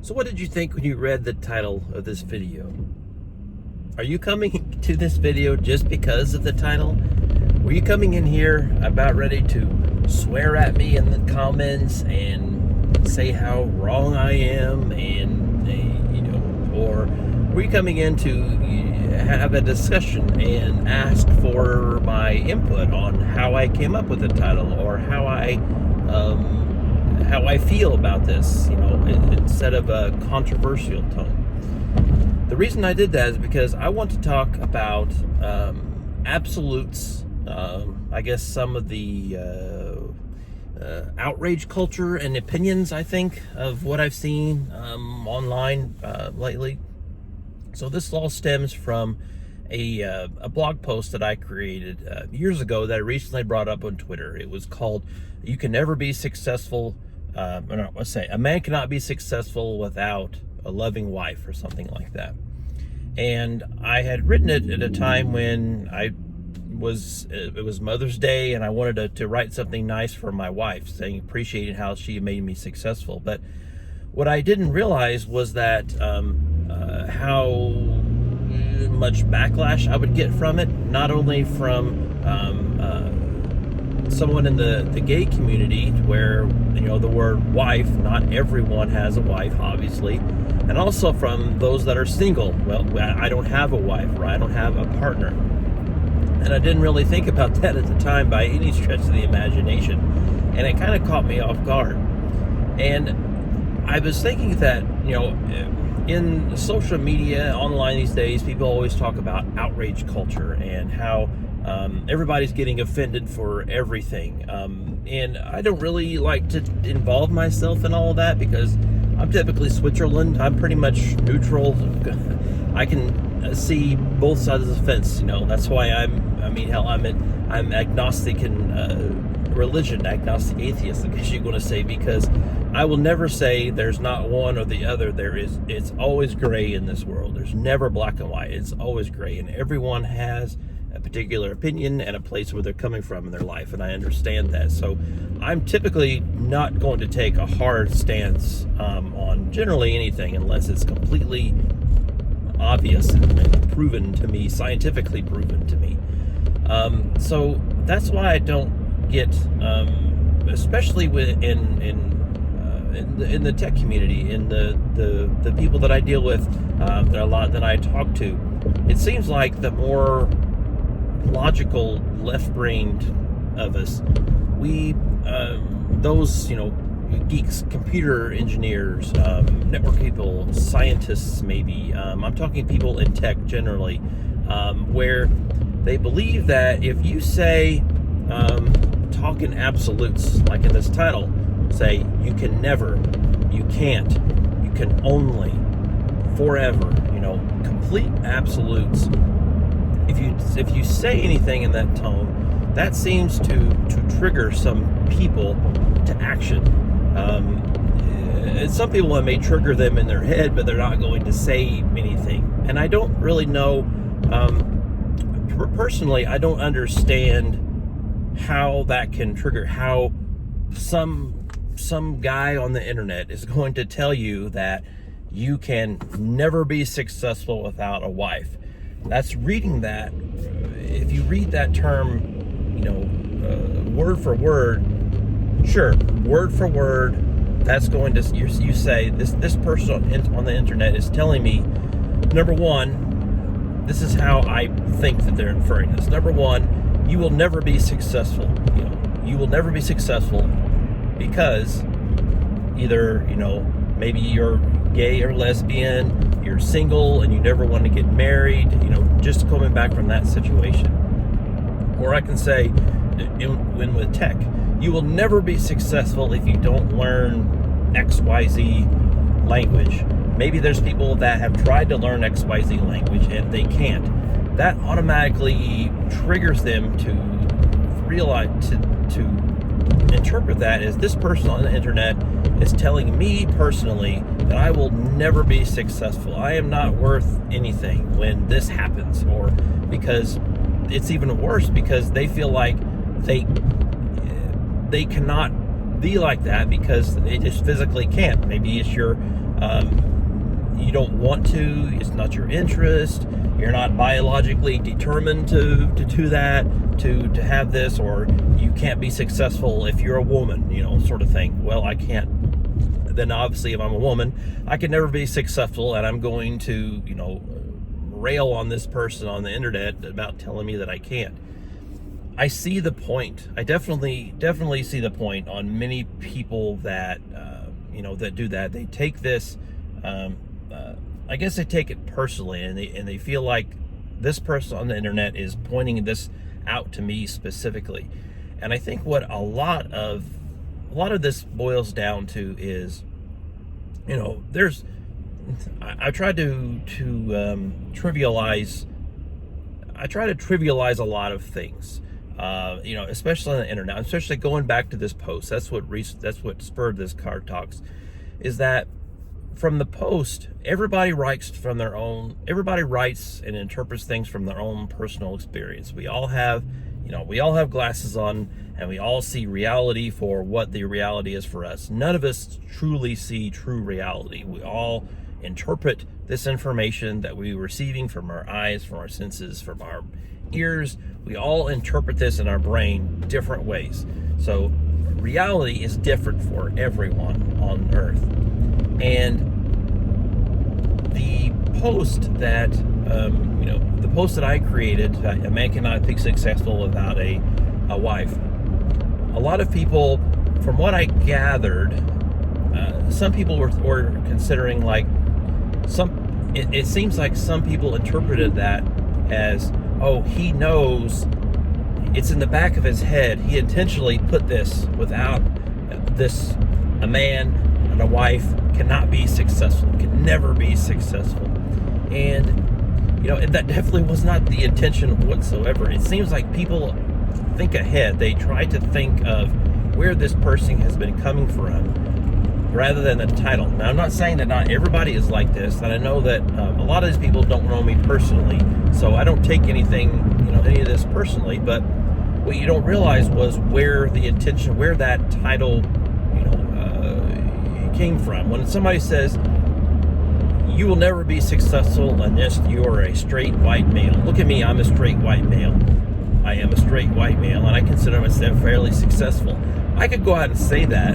So what did you think when you read the title of this video? Are you coming to this video just because of the title? Were you coming in here about ready to swear at me in the comments and say how wrong I am or were you coming in to have a discussion and ask for my input on how I came up with the title or how I feel about this, instead of a controversial tone? The reason I did that is because I want to talk about absolutes, I guess some of the outrage culture and opinions, I think, of what I've seen online lately. So this all stems from a blog post that I created years ago that I recently brought up on Twitter. It was called "You Can Never Be Successful." A man cannot be successful without a loving wife, or something like that. And I had written it at a time when it was Mother's Day, and I wanted to write something nice for my wife, saying appreciating how she made me successful. But what I didn't realize was that how much backlash I would get from it, not only from someone in the gay community, where the word wife, not everyone has a wife, obviously, and also from those that are single. Well, I don't have a wife, or I don't have a partner. And I didn't really think about that at the time by any stretch of the imagination, and it kind of caught me off guard. And I was thinking that in social media, online these days, people always talk about outrage culture and how everybody's getting offended for everything. And I don't really like to involve myself in all of that because I'm typically Switzerland. I'm pretty much neutral. I can see both sides of the fence. That's why I'm agnostic in religion, agnostic atheist, I guess you're going to say, because I will never say there's not one or the other. It's always gray in this world. There's never black and white. It's always gray, and everyone has a particular opinion and a place where they're coming from in their life, and I understand that. So I'm typically not going to take a hard stance on generally anything unless it's completely obvious and proven to me, scientifically proven to me. So that's why I don't get, especially in the tech community, in the people that I deal with, a lot that I talk to. It seems like the more logical, left-brained of us, those geeks, computer engineers, network people, scientists, maybe. I'm talking people in tech generally, where they believe that if you say, talk in absolutes, like in this title, say you can never, you can't, you can only, forever, complete absolutes. If you say anything in that tone, that seems to trigger some people to action. And some people, it may trigger them in their head, but they're not going to say anything. And I don't really know, personally, I don't understand how that can trigger, how some guy on the internet is going to tell you that you can never be successful without a wife. That's reading that. If you read that term, word for word, sure, word for word, that's going to, you say, this person on the internet is telling me, number one, this is how I think that they're inferring this. Number one, you will never be successful. You will never be successful because either, maybe you're gay or lesbian, you're single and you never want to get married, just coming back from that situation. Or I can say, with tech, you will never be successful if you don't learn XYZ language. Maybe there's people that have tried to learn XYZ language and they can't. That automatically triggers them to realize, to interpret that as this person on the internet is telling me personally that I will never be successful. I am not worth anything when this happens, or because it's even worse because they feel like they cannot be like that because they just physically can't. Maybe it's your You don't want to, it's not your interest, you're not biologically determined to do that, to have this, or you can't be successful if you're a woman, sort of thing. Well, I can't. Then obviously if I'm a woman, I can never be successful, and I'm going to, rail on this person on the internet about telling me that I can't. I see the point. I definitely see the point on many people that, that do that. They take this, I guess they take it personally, and they feel like this person on the internet is pointing this out to me specifically. And I think what a lot of this boils down to is, I try to trivialize. I try to trivialize a lot of things, especially on the internet. Especially going back to this post. That's what spurred this Card Talks, is that from the post, everybody writes and interprets things from their own personal experience. We all have glasses on, and we all see reality for what the reality is for us. None of us truly see true reality. We all interpret this information that we're receiving from our eyes, from our senses, from our ears. We all interpret this in our brain different ways. So reality is different for everyone on Earth. And the post that I created, a man cannot be successful without a wife. A lot of people, from what I gathered, some people were considering it seems like some people interpreted that as, oh, he knows, it's in the back of his head. He intentionally put this without this. A man and a wife cannot be successful, can never be successful. And, that definitely was not the intention whatsoever. It seems like people think ahead. They try to think of where this person has been coming from rather than the title. Now, I'm not saying that not everybody is like this, and I know that a lot of these people don't know me personally, so I don't take any of this personally, but what you don't realize was where that title, came from. When somebody says, you will never be successful unless you are a straight white male. Look at me, I'm a straight white male. I am a straight white male, and I consider myself fairly successful. I could go out and say that,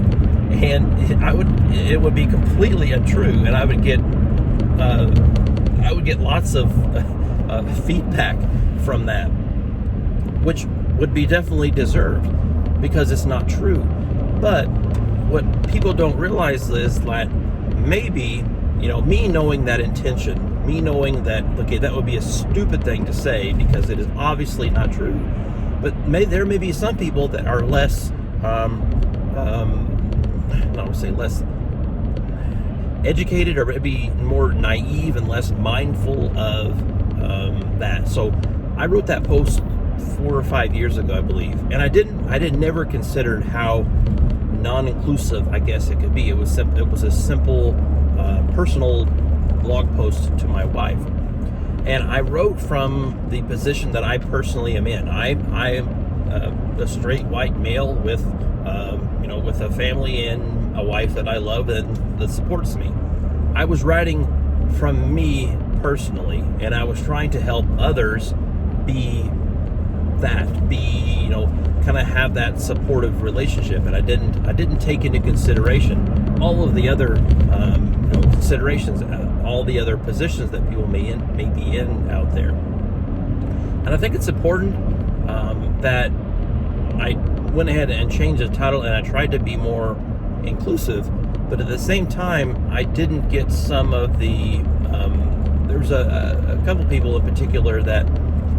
and it would be completely untrue, and I would get lots of feedback from that, which would be definitely deserved, because it's not true. But what people don't realize is that maybe, me knowing that intention, me knowing that, okay, that would be a stupid thing to say because it is obviously not true. But there may be some people that are less, less educated, or maybe more naive and less mindful of that. So I wrote that post 4 or 5 years ago, I believe, and I never considered how non-inclusive, I guess it could be. It was a simple personal blog post to my wife, and I wrote from the position that I personally am in. I am a straight white male with with a family and a wife that I love and that supports me. I was writing from me personally, and I was trying to help others be kind of have that supportive relationship, and I didn't take into consideration all of the other considerations, all the other positions that people may be in out there. And I think it's important that I went ahead and changed the title, and I tried to be more inclusive, but at the same time I didn't get some of the there was a couple people in particular that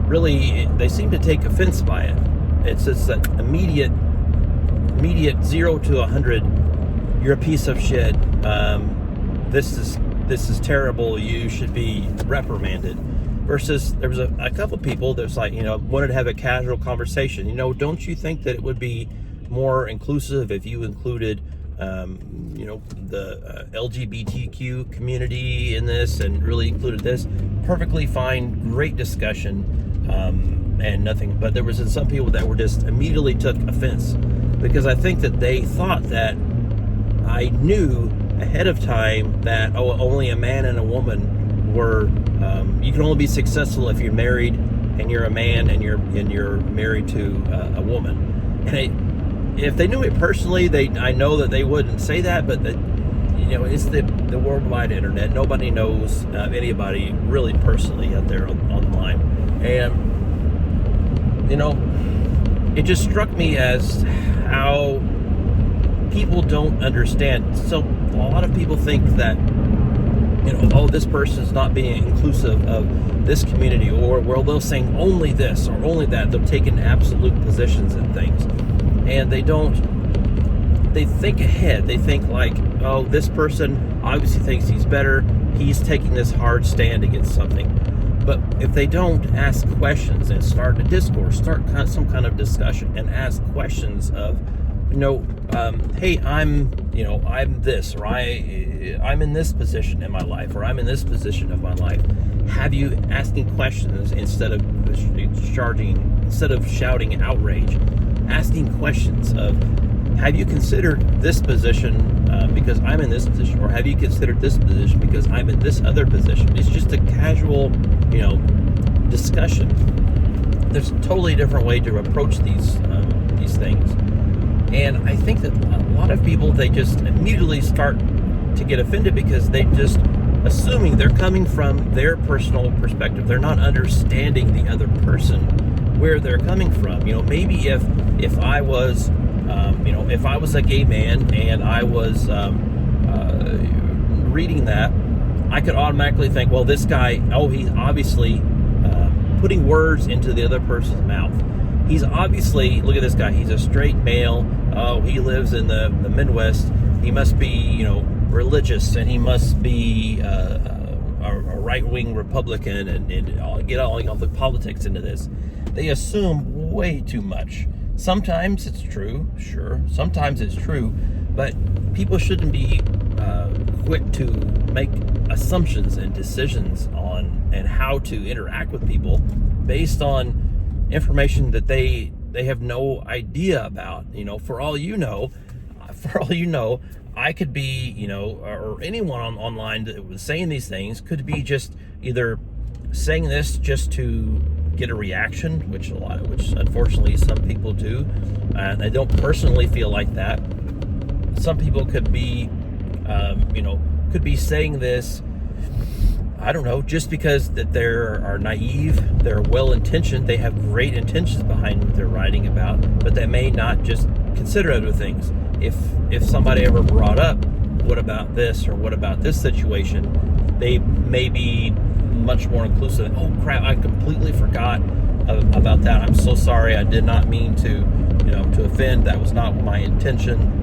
really, they seem to take offense by it. It's just that immediate 0 to 100, you're a piece of shit. This is terrible. You should be reprimanded. Versus there was a couple people that's like, wanted to have a casual conversation. Don't you think that it would be more inclusive if you included the LGBTQ community in this, and really included this? Perfectly fine, great discussion, and nothing. But there was some people that were just immediately took offense, because I think that they thought that I knew ahead of time that only a man and a woman were. You can only be successful if you're married and you're a man and you're married to a woman. And if they knew me personally, I know that they wouldn't say that, but it's the worldwide internet. Nobody knows anybody really personally out there online, and it just struck me as how people don't understand. So a lot of people think that this person is not being inclusive of this community, or they're saying only this or only that. They're taking absolute positions in things, and they think ahead. They think like, oh, this person obviously thinks he's better. He's taking this hard stand against something. But if they don't ask questions and start a discourse, start some kind of discussion, and ask questions of, hey, I'm this, or I'm in this position in my life, or I'm in this position of my life. Have you asking questions instead of shouting outrage? Asking questions of, have you considered this position because I'm in this position, or have you considered this position because I'm in this other position? It's just a casual, discussion. There's a totally different way to approach these things, and I think that a lot of people, they just immediately start to get offended because they just assuming they're coming from their personal perspective. They're not understanding the other person, where they're coming from. Maybe if I was if I was a gay man and I was reading that, I could automatically think, well, this guy, he's obviously putting words into the other person's mouth. He's obviously, look at this guy, he's a straight male. Oh, he lives in the Midwest. He must be, religious, and he must be a right-wing Republican, and I'll get all the politics into this. They assume way too much. Sometimes it's true, sure. Sometimes it's true, but people shouldn't be quick to make assumptions and decisions on and how to interact with people based on information that they have no idea about. For all you know, I could be, or anyone online that was saying these things could be just either saying this just to get a reaction, which unfortunately some people do, and I don't personally feel like that. Some people could be, could be saying this, I don't know, just because that they are naive, they're well-intentioned, they have great intentions behind what they're writing about, but they may not just consider other things. If somebody ever brought up, what about this, or what about this situation, they may be much more inclusive. Oh crap, I completely forgot about that. I'm so sorry. I did not mean to offend. That was not my intention.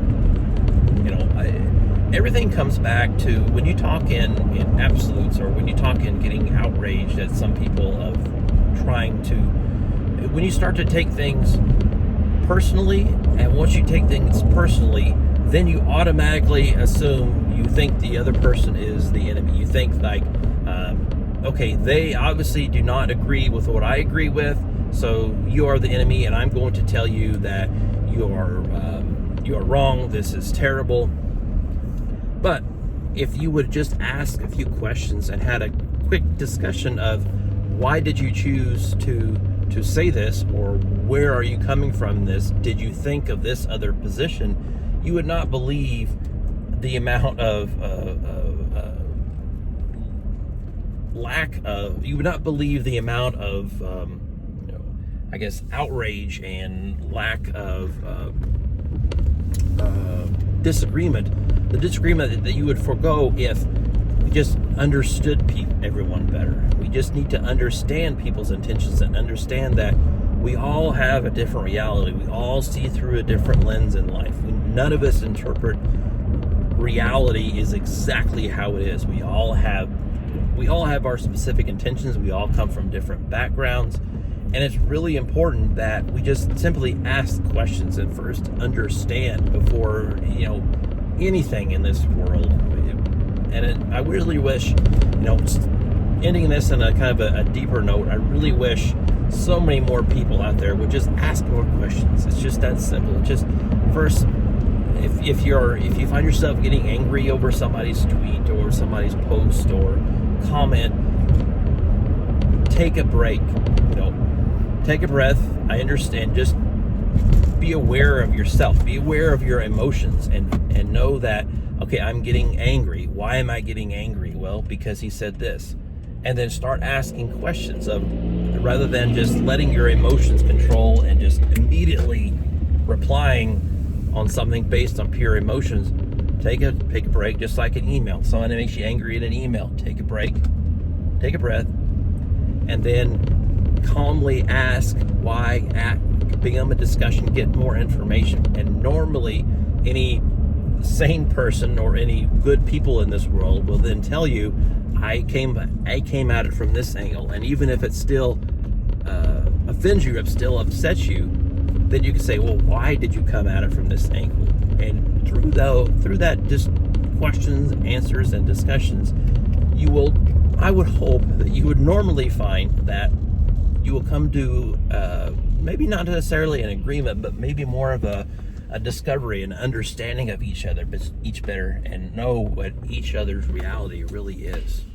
Everything comes back to when you talk in absolutes, or when you talk in getting outraged at some people of trying to, when you start to take things personally, and once you take things personally, then you automatically assume, you think the other person is the enemy. You think like, okay, they obviously do not agree with what I agree with, so you are the enemy, and I'm going to tell you that you are wrong. This is terrible. But if you would just ask a few questions and had a quick discussion of why did you choose to say this, or where are you coming from this? Did you think of this other position? You would not believe the amount of you would not believe the amount of outrage and lack of disagreement. The disagreement that you would forego if we just understood everyone better. We just need to understand people's intentions and understand that we all have a different reality. We all see through a different lens in life. None of us interpret reality is exactly how it is. We all have our specific intentions. We all come from different backgrounds, and it's really important that we just simply ask questions and first understand before anything in this world. And I really wish, ending this on a kind of a deeper note, I really wish so many more people out there would just ask more questions. It's just that simple. Just first if you find yourself getting angry over somebody's tweet or somebody's post or comment, take a break. Take a breath. I understand. Just be aware of yourself. Be aware of your emotions, and know that, okay, I'm getting angry. Why am I getting angry? Well, because he said this. And then start asking questions rather than just letting your emotions control and just immediately replying on something based on pure emotions. Take a break, just like an email. Someone makes you angry in an email. Take a break, take a breath, and then calmly ask why, begin a discussion, get more information. And normally any sane person or any good people in this world will then tell you, I came at it from this angle. And even if it still offends you, if it still upsets you, then you can say, well, why did you come at it from this angle? And through that just questions, answers, and discussions, I would hope that you would normally find that you will come to maybe not necessarily an agreement, but maybe more of a discovery, an understanding of each better, and know what each other's reality really is.